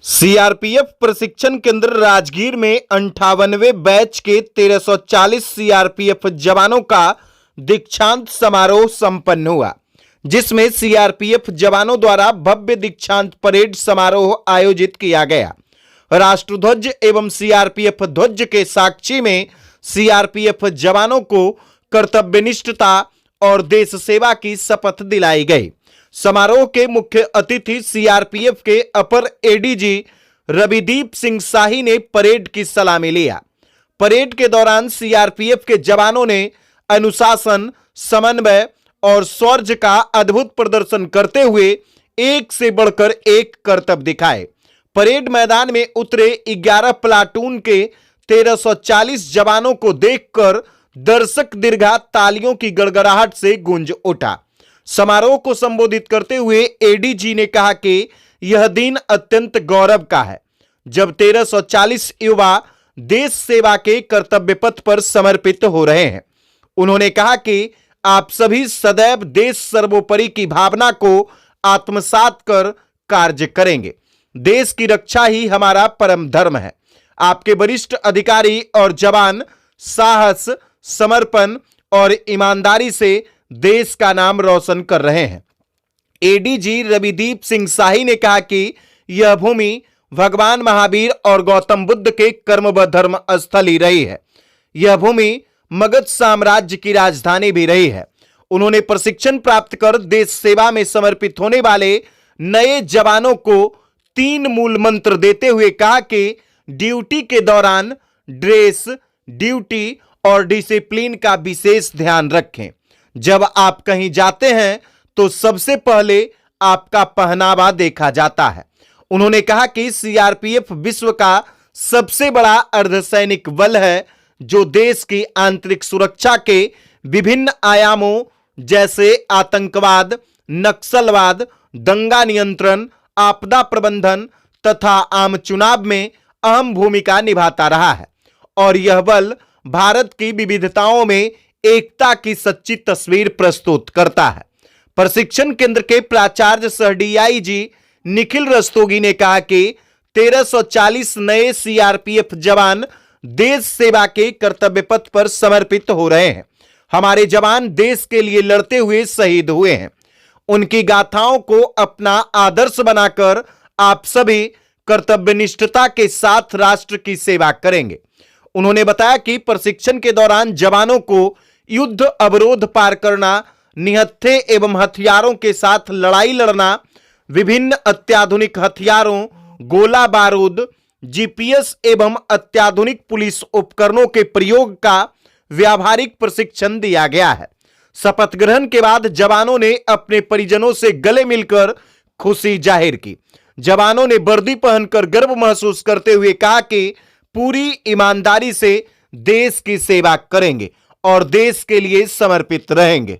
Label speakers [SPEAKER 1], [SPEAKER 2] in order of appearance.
[SPEAKER 1] CRPF प्रशिक्षण केंद्र राजगीर में 58वें बैच के 1340 सीआरपीएफ जवानों का दीक्षांत समारोह संपन्न हुआ, जिसमें सीआरपीएफ जवानों द्वारा भव्य दीक्षांत परेड समारोह आयोजित किया गया। राष्ट्रध्वज एवं सीआरपीएफ ध्वज के साक्षी में सीआरपीएफ जवानों को कर्तव्यनिष्ठता और देश सेवा की शपथ दिलाई गई। समारोह के मुख्य अतिथि सीआरपीएफ के अपर एडीजी रविदीप सिंह शाही ने परेड की सलामी लिया। परेड के दौरान सीआरपीएफ के जवानों ने अनुशासन, समन्वय और शौर्य का अद्भुत प्रदर्शन करते हुए एक से बढ़कर एक करतब दिखाए। परेड मैदान में उतरे 11 प्लाटून के 1340 जवानों को देखकर दर्शक दीर्घा तालियों की गड़गड़ाहट से गूंज उठा। समारोह को संबोधित करते हुए एडीजी ने कहा कि यह दिन अत्यंत गौरव का है, जब 1340 युवा देश सेवा के कर्तव्य पथ पर समर्पित हो रहे हैं। उन्होंने कहा कि आप सभी सदैव देश सर्वोपरि की भावना को आत्मसात कर कार्य करेंगे। देश की रक्षा ही हमारा परम धर्म है। आपके वरिष्ठ अधिकारी और जवान साहस, समर्पण और ईमानदारी से देश का नाम रोशन कर रहे हैं। एडीजी रविदीप सिंह शाही ने कहा कि यह भूमि भगवान महावीर और गौतम बुद्ध के कर्म व धर्म स्थल ही रही है। यह भूमि मगध साम्राज्य की राजधानी भी रही है। उन्होंने प्रशिक्षण प्राप्त कर देश सेवा में समर्पित होने वाले नए जवानों को 3 मूल मंत्र देते हुए कहा कि ड्यूटी के दौरान ड्रेस, ड्यूटी और डिसिप्लिन का विशेष ध्यान रखें। जब आप कहीं जाते हैं तो सबसे पहले आपका पहनावा देखा जाता है। उन्होंने कहा कि सीआरपीएफ विश्व का सबसे बड़ा अर्धसैनिक बल है, जो देश की आंतरिक सुरक्षा के विभिन्न आयामों जैसे आतंकवाद, नक्सलवाद, दंगा नियंत्रण, आपदा प्रबंधन तथा आम चुनाव में अहम भूमिका निभाता रहा है और यह बल भारत की विविधताओं में एकता की सच्ची तस्वीर प्रस्तुत करता है। प्रशिक्षण केंद्र के प्राचार्य सह डीआईजी निखिल रस्तोगी ने कहा कि 1340 नए सीआरपीएफ जवान देश सेवा के कर्तव्य पथ पर समर्पित हो रहे हैं। हमारे जवान देश के लिए लड़ते हुए शहीद हुए हैं। उनकी गाथाओं को अपना आदर्श बनाकर आप सभी कर्तव्यनिष्ठता के साथ राष्ट्र की सेवा करेंगे। उन्होंने बताया कि प्रशिक्षण के दौरान जवानों को युद्ध अवरोध पार करना, निहत्थे एवं हथियारों के साथ लड़ाई लड़ना, विभिन्न अत्याधुनिक हथियारों, गोला बारूद, जीपीएस एवं अत्याधुनिक पुलिस उपकरणों के प्रयोग का व्यावहारिक प्रशिक्षण दिया गया है। शपथ ग्रहण के बाद जवानों ने अपने परिजनों से गले मिलकर खुशी जाहिर की। जवानों ने वर्दी पहनकर गर्व महसूस करते हुए कहा कि पूरी ईमानदारी से देश की सेवा करेंगे और देश के लिए समर्पित रहेंगे।